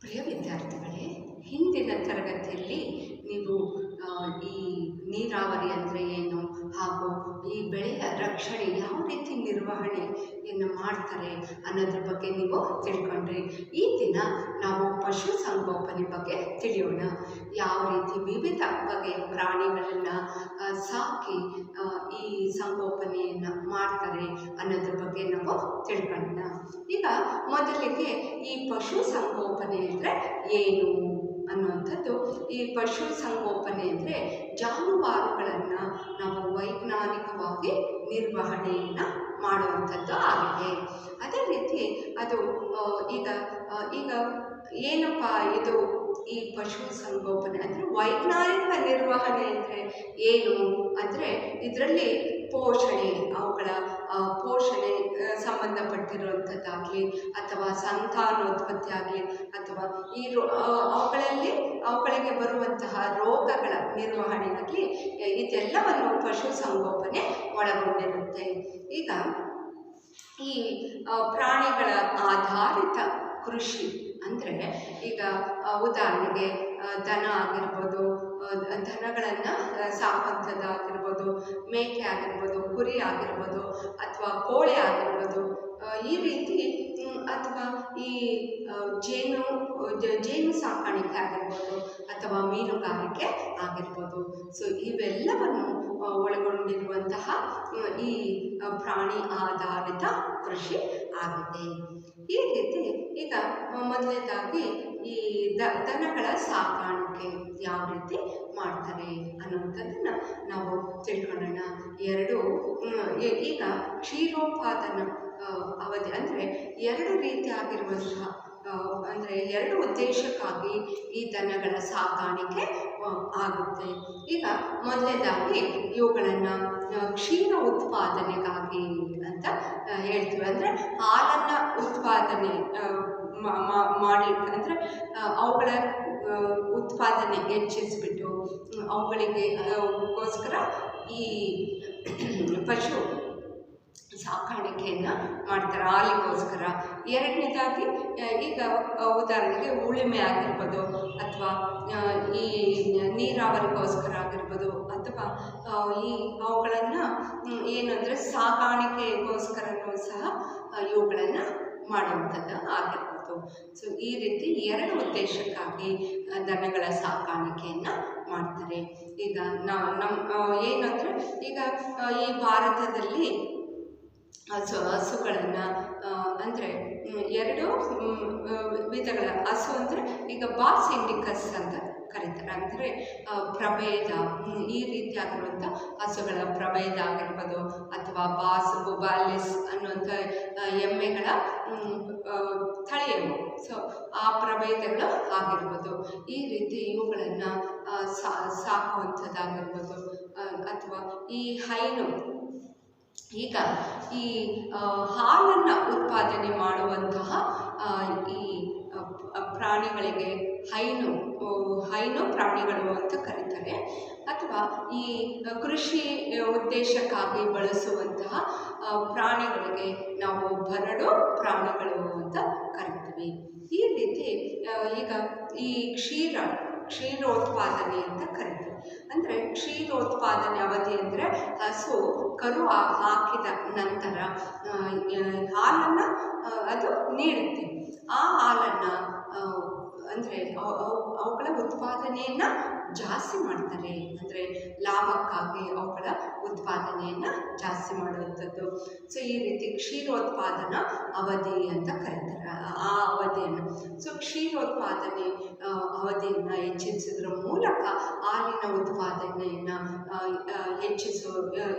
ಪ್ರಿಯ ವಿದ್ಯಾರ್ಥಿಗಳೇ, ಹಿಂದಿನ ತರಗತಿಯಲ್ಲಿ ನೀವು ಈ ನೀರಾವರಿ ಅಂದರೆ ಏನು ಹಾಗೂ ಈ ಬೆಳೆಯ ರಕ್ಷಣೆ ಯಾವ ರೀತಿ ನಿರ್ವಹಣೆಯನ್ನು ಮಾಡ್ತಾರೆ ಅನ್ನೋದ್ರ ಬಗ್ಗೆ ನೀವು ತಿಳ್ಕೊಂಡ್ರಿ. ಈ ದಿನ ನಾವು ಪಶು ಸಂಗೋಪನೆ ಬಗ್ಗೆ ತಿಳಿಯೋಣ. ಯಾವ ರೀತಿ ವಿವಿಧ ಬಗೆಯ ಪ್ರಾಣಿಗಳನ್ನು ಸಾಕಿ ಈ ಸಂಗೋಪನೆಯನ್ನು ಮಾಡ್ತಾರೆ ಅನ್ನೋದ್ರ ಬಗ್ಗೆ ನಾವು ತಿಳ್ಕೊಳ್ಳೋಣ. ಈಗ ಮೊದಲಿಗೆ ಈ ಪಶು ಸಂಗೋಪನೆ ಅಂದರೆ ಏನು ಅನ್ನುವಂಥದ್ದು. ಈ ಪಶು ಸಂಗೋಪನೆ ಅಂದರೆ ಜಾನುವಾರುಗಳನ್ನು ನಾವು ವೈಜ್ಞಾನಿಕವಾಗಿ ನಿರ್ವಹಣೆಯನ್ನು ಮಾಡುವಂಥದ್ದು ಆಗಿದೆ. ಅದೇ ರೀತಿ ಅದು ಈಗ ಏನಪ್ಪ ಇದು ಈ ಪಶು ಸಂಗೋಪನೆ ಅಂದರೆ ವೈಜ್ಞಾನಿಕ ನಿರ್ವಹಣೆ ಅಂದರೆ ಏನು ಅಂದರೆ ಇದರಲ್ಲಿ ಪೋಷಣೆ, ಅವುಗಳ ಪೋಷಣೆ ಸಂಬಂಧಪಟ್ಟಿರುವಂಥದ್ದಾಗಲಿ ಅಥವಾ ಸಂತಾನೋತ್ಪತ್ತಿ ಆಗಲಿ ಅಥವಾ ಅವುಗಳಿಗೆ ಬರುವಂತಹ ರೋಗಗಳ ನಿರ್ವಹಣೆ ಆಗಲಿ, ಇದೆಲ್ಲವನ್ನು ಪಶು ಸಂಗೋಪನೆ ಒಳಗೊಂಡಿರುತ್ತೆ. ಈಗ ಈ ಪ್ರಾಣಿಗಳ ಆಧಾರಿತ ಕೃಷಿ ಅಂದರೆ ಈಗ ಉದಾಹರಣೆಗೆ ದನ ಆಗಿರ್ಬೋದು, ದನಗಳನ್ನು ಸಾಕುವಂಥದ್ದಾಗಿರ್ಬೋದು, ಮೇಕೆ ಆಗಿರ್ಬೋದು, ಕುರಿ ಆಗಿರ್ಬೋದು ಅಥವಾ ಕೋಳಿ ಆಗಿರ್ಬೋದು, ಈ ರೀತಿ ಅಥವಾ ಈ ಜೇನು ಸಾಕಾಣಿಕೆ ಆಗಿರ್ಬೋದು ಅಥವಾ ಮೀನುಗಾರಿಕೆ ಆಗಿರ್ಬೋದು. ಸೊ ಇವೆಲ್ಲವನ್ನು ಒಳಗೊಂಡಿರುವಂತಹ ಈ ಪ್ರಾಣಿ ಆಧಾರಿತ ಕೃಷಿ ಆಗಿದೆ. ಈ ರೀತಿ ಈಗ ಮೊದಲನೇದಾಗಿ ಈ ದನಗಳ ಸಾಕಾಣಿಕೆ ಯಾವ ರೀತಿ ಮಾಡ್ತಾರೆ ಅನ್ನುವಂಥದ್ದನ್ನು ನಾವು ತಿಳ್ಕೊಳ್ಳೋಣ. ಈಗ ಕ್ಷೀರೋತ್ಪಾದನಾ ಅವಧಿ ಅಂದರೆ ಎರಡು ರೀತಿಯಾಗಿರುವಂತಹ ಅಂದರೆ ಎರಡು ಉದ್ದೇಶಕ್ಕಾಗಿ ಈ ದನಗಳ ಸಾಕಾಣಿಕೆ ಆಗುತ್ತೆ. ಈಗ ಮೊದಲನೇದಾಗಿ ಇವುಗಳನ್ನು ಕ್ಷೀರ ಉತ್ಪಾದನೆಗಾಗಿ ಅಂತ ಹೇಳ್ತೀವಿ. ಅಂದರೆ ಹಾಲನ್ನು ಉತ್ಪಾದನೆ ಮಾಡಲಿಕ್ಕೆ ಅಂದರೆ ಅವುಗಳ ಉತ್ಪಾದನೆ ಹೆಚ್ಚಿಸಿಬಿಟ್ಟು ಅವುಗಳಿಗೋಸ್ಕರ ಈ ಪಶು ಸಾಕಾಣಿಕೆಯನ್ನು ಮಾಡ್ತಾರೆ, ಹಾಲಿಗೋಸ್ಕರ. ಎರಡನೇದಾಗಿ ಈಗ ಉದಾಹರಣೆಗೆ ಉಳುಮೆ ಆಗಿರ್ಬೋದು ಅಥವಾ ಈ ನೀರಾವರಿಗೋಸ್ಕರ ಆಗಿರ್ಬೋದು ಅಥವಾ ಅವುಗಳನ್ನು ಏನಂದರೆ ಸಾಕಾಣಿಕೆಗೋಸ್ಕರನೂ ಸಹ ಇವುಗಳನ್ನು ಮಾಡುವಂಥದ್ದು ಆಗಿರ್ಬೋದು. ಸೊ ಈ ರೀತಿ ಎರಡು ಉದ್ದೇಶಕ್ಕಾಗಿ ದನಗಳ ಸಾಕಾಣಿಕೆಯನ್ನು ಮಾಡ್ತಾರೆ. ಈಗ ಏನಂದರೆ ಈಗ ಈ ಭಾರತದಲ್ಲಿ ಹಸುಗಳನ್ನು ಅಂದರೆ ಎರಡು ವಿಧಗಳ ಹಸು ಅಂದರೆ ಈಗ ಬಾಸ್ ಇಂಡಿಕಸ್ ಅಂತ ಕರೀತಾರೆ. ಅಂದರೆ ಪ್ರಭೇದ, ಈ ರೀತಿಯಾಗಿರುವಂಥ ಹಸುಗಳ ಪ್ರಭೇದ ಆಗಿರ್ಬೋದು ಅಥವಾ ಬಾಸ್ ಬುಬಾಲಿಸ್ ಅನ್ನುವಂಥ ಎಮ್ಮೆಗಳ ತಳಿಯವು. ಸೊ ಆ ಪ್ರಭೇದಗಳು ಆಗಿರ್ಬೋದು. ಈ ರೀತಿ ಇವುಗಳನ್ನು ಸಾಕುವಂಥದ್ದಾಗಿರ್ಬೋದು. ಅಥವಾ ಈ ಹೈನು, ಈಗ ಈ ಹಾಲನ್ನು ಉತ್ಪಾದನೆ ಮಾಡುವಂತಹ ಈ ಪ್ರಾಣಿಗಳಿಗೆ ಹೈನು ಪ್ರಾಣಿಗಳು ಅಂತ ಕರೀತಾರೆ. ಅಥವಾ ಈ ಕೃಷಿ ಉದ್ದೇಶಕ್ಕಾಗಿ ಬಳಸುವಂತಹ ಪ್ರಾಣಿಗಳಿಗೆ ನಾವು ಬರಡು ಪ್ರಾಣಿಗಳು ಅಂತ ಕರಿತೀವಿ. ಈ ರೀತಿ ಈಗ ಈ ಕ್ಷೀರೋತ್ಪಾದನೆ ಅಂತ ಕರಿತೀವಿ. ಅಂದರೆ ಕ್ಷೀರೋತ್ಪಾದನೆ ಅವಧಿ ಅಂದರೆ ಹಸು ಕರು ಹಾಕಿದ ನಂತರ ಹಾಲನ್ನು ಅದು ನೀಡುತ್ತೆ. ಆ ಹಾಲನ್ನು ಅಂದರೆ ಅವುಗಳ ಉತ್ಪಾದನೆಯನ್ನು ಜಾಸ್ತಿ ಮಾಡ್ತಾರೆ. ಅಂದರೆ ಲಾಭಕ್ಕಾಗಿ ಅವುಗಳ ಉತ್ಪಾದನೆಯನ್ನು ಜಾಸ್ತಿ ಮಾಡುವಂಥದ್ದು. ಸೊ ಈ ರೀತಿ ಕ್ಷೀರೋತ್ಪಾದನಾ ಅವಧಿ ಅಂತ ಕರೀತಾರೆ ಆ ಅವಧಿಯನ್ನು. ಸೊ ಕ್ಷೀರೋತ್ಪಾದನೆ ಅವಧಿಯನ್ನು ಹೆಚ್ಚಿಸೋದ್ರ ಮೂಲಕ ಹಾಲಿನ ಉತ್ಪಾದನೆಯನ್ನು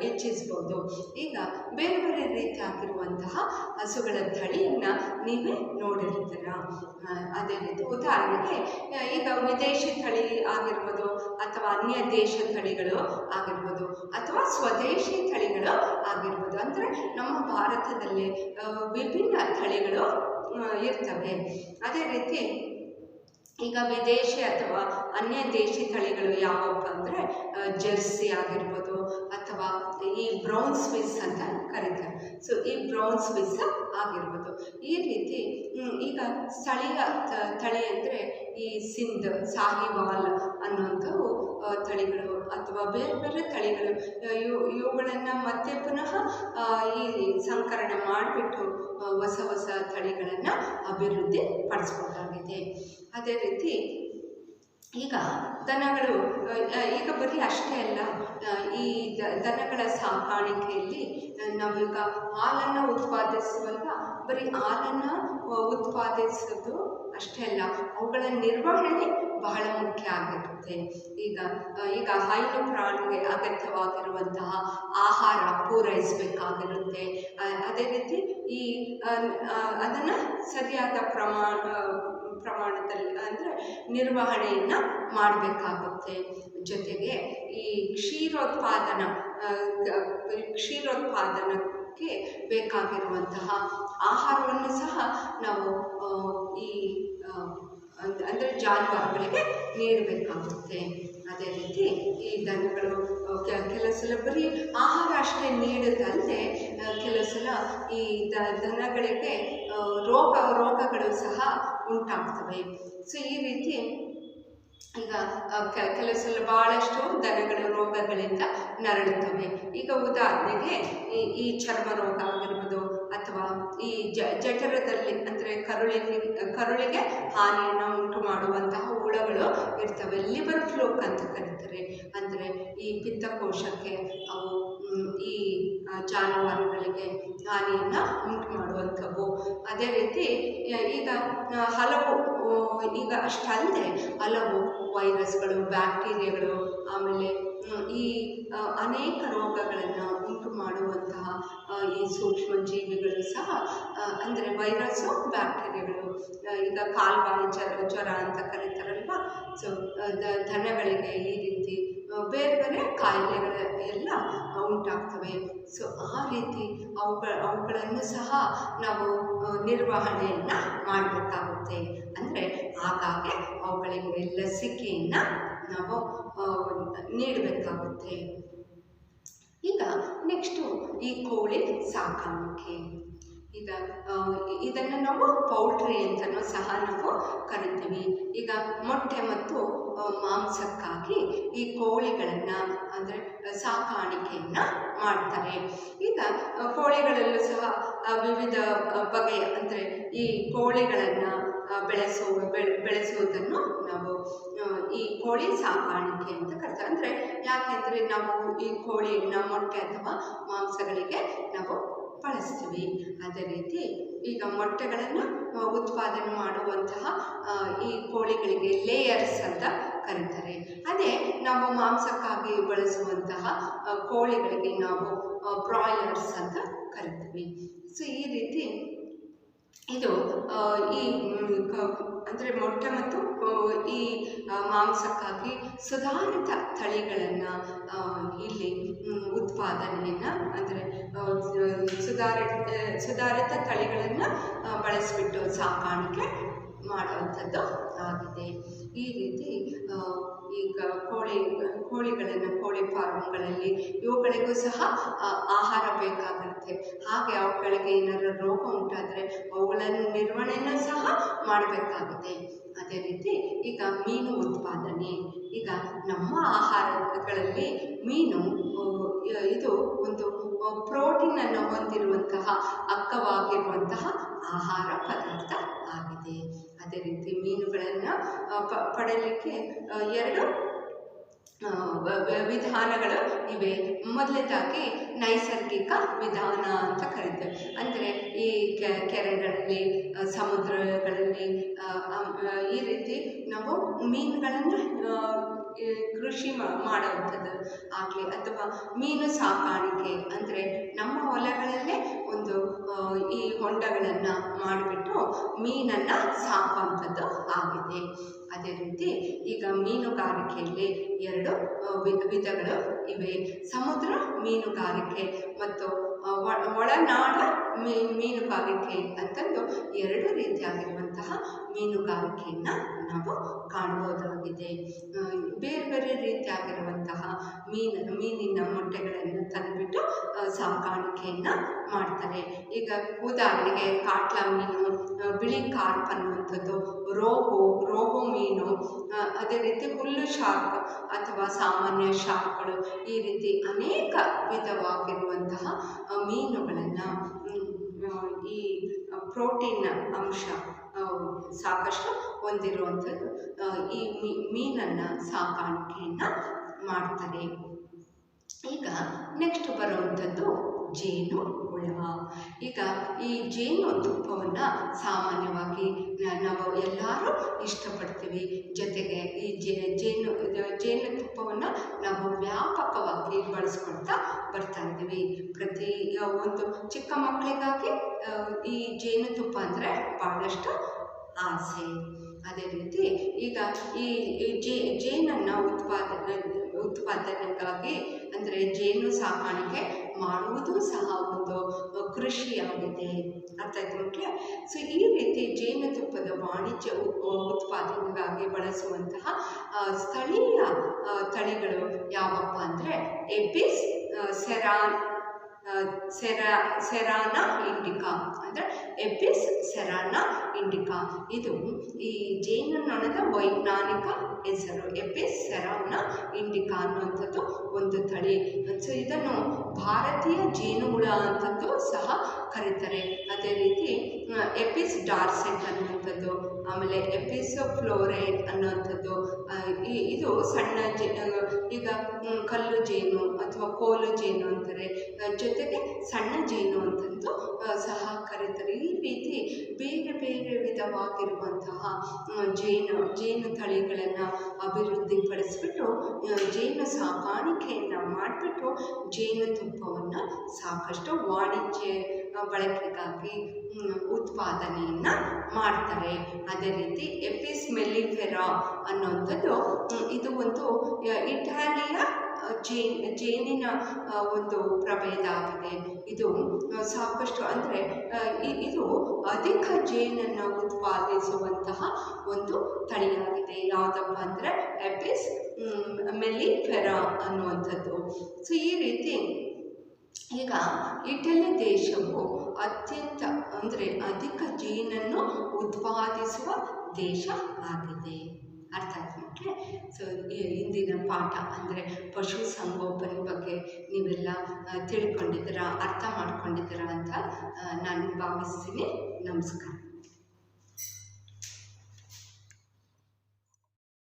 ಹೆಚ್ಚಿಸ್ಬೋದು. ಈಗ ಬೇರೆ ಬೇರೆ ರೀತಿಯಾಗಿರುವಂತಹ ಹಸುಗಳ ತಳಿಯನ್ನು ನೀವೇ ನೋಡಿರ್ತೀರ. ಅದೇ ರೀತಿ ಉದಾಹರಣೆಗೆ ಈಗ ವಿದೇಶಿ ತಳಿ ಆಗಿರ್ಬೋದು ಅಥವಾ ಅನ್ಯ ದೇಶ ತಳಿಗಳು ಆಗಿರ್ಬೋದು ಅಥವಾ ಸ್ವದೇಶಿ ತಳಿಗಳು ಆಗಿರ್ಬೋದು. ಅಂದರೆ ನಮ್ಮ ಭಾರತದಲ್ಲಿ ವಿಭಿನ್ನ ತಳಿಗಳು ಇರ್ತವೆ. ಅದೇ ರೀತಿ ಈಗ ವಿದೇಶಿ ಅಥವಾ ಅನ್ಯ ದೇಶಿ ತಳಿಗಳು ಯಾವಪ್ಪ ಅಂದರೆ ಜೆರ್ಸಿ ಆಗಿರ್ಬೋದು, ಅಥವಾ ಈ ಬ್ರೌನ್ ಸ್ವಿಸ್ ಅಂತ ಕರೀತಾರೆ. ಸೊ ಈ ಬ್ರೌನ್ ಸ್ವಿಸ್ ಆಗಿರ್ಬೋದು. ಈ ರೀತಿ ಈಗ ಸ್ಥಳೀಯ ತಳಿ ಅಂದರೆ ಈ ಸಿಂಧ್, ಸಾಹಿವಾಲ್ ಅನ್ನುವಂಥವು ತಳಿಗಳು, ಅಥವಾ ಬೇರೆ ಬೇರೆ ತಳಿಗಳು. ಇವುಗಳನ್ನು ಮತ್ತೆ ಪುನಃ ಈ ಸಂಕಲನ ಮಾಡಿಬಿಟ್ಟು ಹೊಸ ಹೊಸ ತಳಿಗಳನ್ನು ಅಭಿವೃದ್ಧಿ ಪಡಿಸ್ಬೋದಾಗಿದೆ. ಅದೇ ರೀತಿ ಈಗ ದನಗಳು, ಈಗ ಬರೀ ಅಷ್ಟೇ ಅಲ್ಲ, ಈ ದನಗಳ ಸಾಕಾಣಿಕೆಯಲ್ಲಿ ನಾವೀಗ ಹಾಲನ್ನು ಉತ್ಪಾದಿಸುವಾಗ ಬರೀ ಹಾಲನ್ನು ಉತ್ಪಾದಿಸೋದು ಅಷ್ಟೇ ಅಲ್ಲ, ಅವುಗಳ ನಿರ್ವಹಣೆ ಬಹಳ ಮುಖ್ಯ ಆಗಿರುತ್ತೆ. ಈಗ ಹೈನು ಪ್ರಾಣಿಗೆ ಅಗತ್ಯವಾಗಿರುವಂತಹ ಆಹಾರ ಪೂರೈಸಬೇಕಾಗಿರುತ್ತೆ. ಅದೇ ರೀತಿ ಈ ಅದನ್ನು ಸರಿಯಾದ ಪ್ರಮಾಣದಲ್ಲಿ ಅಂದರೆ ನಿರ್ವಹಣೆಯನ್ನು ಮಾಡಬೇಕಾಗುತ್ತೆ. ಜೊತೆಗೆ ಈ ಕ್ಷೀರೋತ್ಪಾದನಕ್ಕೆ ಬೇಕಾಗಿರುವಂತಹ ಆಹಾರವನ್ನು ಸಹ ನಾವು ಈ ಅಂದರೆ ಜಾನುವಾರುಗಳಿಗೆ ನೀಡಬೇಕಾಗುತ್ತೆ. ಅದೇ ರೀತಿ ಈ ದನಗಳು ಕೆಲವು ಸಲ ಬರೀ ಆಹಾರ ಅಷ್ಟೇ ನೀಡುತ್ತಲ್ಲದೆ ಕೆಲವು ಸಲ ಈ ದನಗಳಿಗೆ ರೋಗಗಳು ಸಹ ಉಂಟಾಗ್ತವೆ. ಸೊ ಈ ರೀತಿ ಈಗ ಕೆಲವು ಸಲ ಭಾಳಷ್ಟು ದನಗಳು ರೋಗಗಳಿಂದ ನರಳುತ್ತವೆ. ಈಗ ಉದಾಹರಣೆಗೆ ಈ ಚರ್ಮ ರೋಗ ಆಗಿರ್ಬೋದು, ಅಥವಾ ಈ ಜಠರದಲ್ಲಿ ಅಂದರೆ ಕರುಳಿಗೆ ಹಾನಿಯನ್ನು ಉಂಟು ಮಾಡುವಂತಹ ಹುಳಗಳು ಇರ್ತವೆ. ಲಿವರ್ ಫ್ಲೂಕ್ ಅಂತ ಕರೀತಾರೆ. ಅಂದರೆ ಈ ಪಿತ್ತಕೋಶಕ್ಕೆ ಅವು ಈ ಜಾನುವಾರುಗಳಿಗೆ ಹಾನಿಯನ್ನು ಉಂಟು ಮಾಡುವಂಥವು. ಅದೇ ರೀತಿ ಈಗ ಹಲವು, ಈಗ ಅಷ್ಟಲ್ಲದೆ ಹಲವು ವೈರಸ್ಗಳು, ಬ್ಯಾಕ್ಟೀರಿಯಾಗಳು, ಆಮೇಲೆ ಈ ಅನೇಕ ರೋಗಗಳನ್ನು ಉಂಟು ಮಾಡುವಂತಹ ಈ ಸೂಕ್ಷ್ಮ ಜೀವಿಗಳು ಸಹ, ಅಂದರೆ ವೈರಸ್ಸು, ಬ್ಯಾಕ್ಟೀರಿಯಾಗಳು, ಈಗ ಕಾಲ್ಬಾಯಿ ಜ್ವರ ಅಂತ ಕರೀತಾರಲ್ವ. ಸೊ ದನಗಳಿಗೆ ಈ ರೀತಿ ಬೇರೆ ಬೇರೆ ಕಾಯಿಲೆಗಳು ಎಲ್ಲ ಉಂಟಾಗ್ತವೆ. ಸೊ ಆ ರೀತಿ ಅವುಗಳನ್ನು ಸಹ ನಾವು ನಿರ್ವಹಣೆಯನ್ನು ಮಾಡಬೇಕಾಗುತ್ತೆ. ಅಂದರೆ ಆಗಾಗ್ಗೆ ಅವುಗಳಿಗೆ ಲಸಿಕೆಯನ್ನು ನಾವು ನೀಡಬೇಕಾಗುತ್ತೆ. ಈಗ ನೆಕ್ಸ್ಟು ಈ ಕೋಳಿ ಸಾಕಾಣಿಕೆ. ಈಗ ಇದನ್ನು ನಾವು ಪೌಲ್ಟ್ರಿ ಅಂತಲೂ ಸಹ ನಾವು ಕರಿತೀವಿ. ಈಗ ಮೊಟ್ಟೆ ಮತ್ತು ಮಾಂಸಕ್ಕಾಗಿ ಈ ಕೋಳಿಗಳನ್ನು ಅಂದರೆ ಸಾಕಾಣಿಕೆಯನ್ನು ಮಾಡ್ತಾರೆ. ಈಗ ಕೋಳಿಗಳಲ್ಲೂ ಸಹ ವಿವಿಧ ಬಗೆಯ ಅಂದರೆ ಈ ಕೋಳಿಗಳನ್ನು ಬೆಳೆಸುವುದನ್ನು ನಾವು ಈ ಕೋಳಿ ಸಾಕಾಣಿಕೆ ಅಂತ ಕರಿತೀವಿ. ಅಂದರೆ ಯಾಕೆಂದರೆ ನಾವು ಈ ಕೋಳಿಯನ್ನು ಮೊಟ್ಟೆ ಅಥವಾ ಮಾಂಸಗಳಿಗೆ ನಾವು ಬಳಸ್ತೀವಿ. ಅದೇ ರೀತಿ ಈಗ ಮೊಟ್ಟೆಗಳನ್ನು ಉತ್ಪಾದನೆ ಮಾಡುವಂತಹ ಈ ಕೋಳಿಗಳಿಗೆ ಲೇಯರ್ಸ್ ಅಂತ ಕರೀತಾರೆ. ಅದೇ ನಾವು ಮಾಂಸಕ್ಕಾಗಿ ಬಳಸುವಂತಹ ಕೋಳಿಗಳಿಗೆ ನಾವು ಬ್ರಾಯ್ಲರ್ಸ್ ಅಂತ ಕರಿತೀವಿ. ಸೊ ಈ ರೀತಿ ಇದು ಈ ಅಂದರೆ ಮೊಟ್ಟೆ ಮತ್ತು ಈ ಮಾಂಸಕ್ಕಾಗಿ ಸುಧಾರಿತ ತಳಿಗಳನ್ನು ಇಲ್ಲಿ ಉತ್ಪಾದನೆಯನ್ನು ಅಂದರೆ ಸುಧಾರಿತ ತಳಿಗಳನ್ನು ಬಳಸಿಬಿಟ್ಟು ಸಾಕಾಣಿಕೆ ಮಾಡುವಂಥದ್ದು ಆಗಿದೆ. ಈ ರೀತಿ ಈಗ ಕೋಳಿಗಳನ್ನು ಕೋಳಿ ಫಾರ್ಮ್ಗಳಲ್ಲಿ ಇವುಗಳಿಗೂ ಸಹ ಆಹಾರ ಬೇಕಾಗುತ್ತೆ. ಹಾಗೆ ಅವುಗಳಿಗೆ ಏನಾದರೂ ರೋಗ ಉಂಟಾದರೆ ಅವುಗಳ ನಿರ್ವಹಣೆಯನ್ನು ಸಹ ಮಾಡಬೇಕಾಗುತ್ತೆ. ಅದೇ ರೀತಿ ಈಗ ಮೀನು ಉತ್ಪಾದನೆ. ಈಗ ನಮ್ಮ ಆಹಾರಗಳಲ್ಲಿ ಮೀನು ಇದು ಒಂದು ಪ್ರೋಟೀನನ್ನು ಹೊಂದಿರುವಂತಹ ಅಗ್ಗವಾಗಿರುವಂತಹ ಆಹಾರ ಪದಾರ್ಥ ಆಗಿದೆ. ಅದೇ ರೀತಿ ಮೀನುಗಳನ್ನು ಪಡೆಯಲಿಕ್ಕೆ ಎರಡು ವಿಧಾನಗಳು ಇವೆ. ಮೊದಲನೇದಾಗಿ ನೈಸರ್ಗಿಕ ವಿಧಾನ ಅಂತ ಕರೀತೇವೆ. ಅಂದರೆ ಈ ಕೆರೆಗಳಲ್ಲಿ, ಸಮುದ್ರಗಳಲ್ಲಿ ಈ ರೀತಿ ನಾವು ಮೀನುಗಳನ್ನು ಕೃಷಿ ಮಾಡುವಂಥದ್ದು ಆಗಲಿ, ಅಥವಾ ಮೀನು ಸಾಕಾಣಿಕೆ ಅಂದರೆ ನಮ್ಮ ಹೊಲಗಳಲ್ಲೇ ಒಂದು ಈ ಹೊಂಡಗಳನ್ನು ಮಾಡಿಬಿಟ್ಟು ಮೀನನ್ನು ಸಾಕುವಂಥದ್ದು ಆಗಿದೆ. ಅದೇ ರೀತಿ ಈಗ ಮೀನುಗಾರಿಕೆಯಲ್ಲಿ ಎರಡು ವಿಧಗಳು ಇವೆ. ಸಮುದ್ರ ಮೀನುಗಾರಿಕೆ ಮತ್ತು ಒಳನಾಡ ಮೀನುಗಾರಿಕೆ ಅಂತಂದು ಎರಡು ರೀತಿಯಾಗಿರುವಂತಹ ಮೀನುಗಾರಿಕೆಯನ್ನು ನಾವು ಕಾಣ್ಬೋದಾಗಿದೆ. ಬೇರೆ ಬೇರೆ ರೀತಿಯಾಗಿರುವಂತಹ ಮೀನಿನ ಮೊಟ್ಟೆಗಳನ್ನು ತಂದುಬಿಟ್ಟು ಸಾಕಾಣಿಕೆಯನ್ನು ಮಾಡ್ತಾರೆ. ಈಗ ಉದಾಹರಣೆಗೆ ಕಾಟ್ಲಾ ಮೀನು, ಬಿಳಿ ಕಾರ್ಪ್ ಅನ್ನುವಂಥದ್ದು, ರೋಹು ಮೀನು, ಅದೇ ರೀತಿ ಹುಲ್ಲು ಶಾರ್ಕ್ ಅಥವಾ ಸಾಮಾನ್ಯ ಶಾರ್ಕ್ಗಳು, ಈ ರೀತಿ ಅನೇಕ ವಿಧವಾಗಿರುವಂತಹ ಮೀನುಗಳನ್ನು ಈ ಪ್ರೋಟೀನ್ ಅಂಶ ಸಾಕಷ್ಟು ಹೊಂದಿರುವಂಥದ್ದು ಈ ಮೀನನ್ನು ಸಾಕಾಣಿಕೆಯನ್ನು ಮಾಡ್ತಾರೆ. ಈಗ ನೆಕ್ಸ್ಟ್ ಬರುವಂಥದ್ದು ಜೇನು ಹುಳ. ಈಗ ಈ ಜೇನು ತುಪ್ಪವನ್ನು ಸಾಮಾನ್ಯವಾಗಿ ನಾವು ಎಲ್ಲರೂ ಇಷ್ಟಪಡ್ತೀವಿ. ಜೊತೆಗೆ ಈ ಜೇನು ತುಪ್ಪವನ್ನು ನಾವು ವ್ಯಾಪಕವಾಗಿ ಬಳಸ್ಕೊಳ್ತಾ ಬರ್ತಾ ಇದ್ದೀವಿ. ಪ್ರತಿ ಒಂದು ಚಿಕ್ಕ ಮಕ್ಕಳಿಗಾಗಿ ಈ ಜೇನುತುಪ್ಪ ಅಂದರೆ ಭಾಳಷ್ಟು ಆಸೆ. ಅದೇ ರೀತಿ ಈಗ ಈ ಜೇನನ್ನು ಉತ್ಪಾದನೆಗಾಗಿ ಅಂದರೆ ಜೇನು ಸಾಕಾಣಿಕೆ ಮಾಡುವುದು ಸಹ ಒಂದು ಕೃಷಿಯಾಗಿದೆ. ಅರ್ಥ ಆಯ್ತು ಮಕ್ಕಳೇ? ಸೊ ಈ ರೀತಿ ಜೇನುತುಪ್ಪದ ವಾಣಿಜ್ಯ ಉತ್ಪಾದನೆಗಾಗಿ ಬಳಸುವಂತಹ ಸ್ಥಳೀಯ ತಳಿಗಳು ಯಾವಪ್ಪ ಅಂದರೆ ಎಪಿಸ್ ಸೆರಾನಾ ಇಂಡಿಕಾ ಅಂದರೆ ಎಪಿಸ್ ಸೆರಾನಾ ಇಂಡಿಕಾ. ಇದು ಈ ಜೇನುನೊಣದ ವೈಜ್ಞಾನಿಕ ಹೆಸರು ಎಪಿಸ್ ಸೆರಾನಾ ಇಂಡಿಕಾ ಅನ್ನುವಂಥದ್ದು ಒಂದು ತಳಿ. ಸೊ ಇದನ್ನು ಭಾರತೀಯ ಜೇನುಹುಳ ಅಂತಂದು ಸಹ ಕರೀತಾರೆ. ಅದೇ ರೀತಿ ಎಪಿಸ್ ಡಾರ್ಸೆಟ್ ಅನ್ನುವಂಥದ್ದು, ಆಮೇಲೆ ಎಪಿಸ್ ಫ್ಲೋರೆ ಅನ್ನುವಂಥದ್ದು, ಇದು ಸಣ್ಣ ಈಗ ಕಲ್ಲು ಜೇನು ಅಥವಾ ಕೋಲು ಜೇನು ಅಂತಾರೆ, ಜೊತೆಗೆ ಸಣ್ಣ ಜೇನು ಅಂತಂದು ಸಹ ಕರೀತಾರೆ. ಈ ರೀತಿ ಬೇರೆ ಬೇರೆ ವಿಧವಾಗಿರುವಂತಹ ಜೇನು ತಳಿಗಳನ್ನು ಅಭಿವೃದ್ಧಿಪಡಿಸ್ಬಿಟ್ಟು ಜೇನು ಸಾಕಾಣಿಕೆಯನ್ನು ಮಾಡಿಬಿಟ್ಟು ಜೇನುತುಪ್ಪವನ್ನು ಸಾಕಷ್ಟು ವಾಣಿಜ್ಯ ಬಳಕೆಗಾಗಿ ಉತ್ಪಾದನೆಯನ್ನು ಮಾಡ್ತಾರೆ. ಅದೇ ರೀತಿ ಎಪಿಸ್ ಮೆಲ್ಲಿಫೆರಾ ಅನ್ನುವಂಥದ್ದು ಇದು ಒಂದು ಇಟಾಲಿಯ ಜೇನಿನ ಒಂದು ಪ್ರಭೇದ ಆಗಿದೆ. ಇದು ಸಾಕಷ್ಟು ಅಂದರೆ ಇದು ಅಧಿಕ ಜೇನನ್ನು ಉತ್ಪಾದಿಸುವಂತಹ ಒಂದು ತಳಿಯಾಗಿದೆ. ಯಾವುದಪ್ಪ ಅಂದರೆ ಎಪಿಸ್ ಮೆಲ್ಲಿಫೆರಾ ಅನ್ನುವಂಥದ್ದು. ಸೊ ಈ ರೀತಿ ಈಗ ಇಟಲಿ ದೇಶವು ಅತ್ಯಂತ ಅಂದರೆ ಅಧಿಕ ಜೇನನ್ನು ಉತ್ಪಾದಿಸುವ ದೇಶ ಆಗಿದೆ. ಅರ್ಥ ಆಯ್ತು ಮಕ್ಕಳೇ? ಸೊ ಇಂದಿನ ಪಾಠ ಅಂದರೆ ಪಶು ಸಂಗೋಪನೆ ಬಗ್ಗೆ ನೀವೆಲ್ಲ ತಿಳ್ಕೊಂಡಿದ್ದೀರಾ, ಅರ್ಥ ಮಾಡ್ಕೊಂಡಿದ್ದೀರಾ ಅಂತ ನಾನು ಭಾವಿಸ್ತೀನಿ. ನಮಸ್ಕಾರ.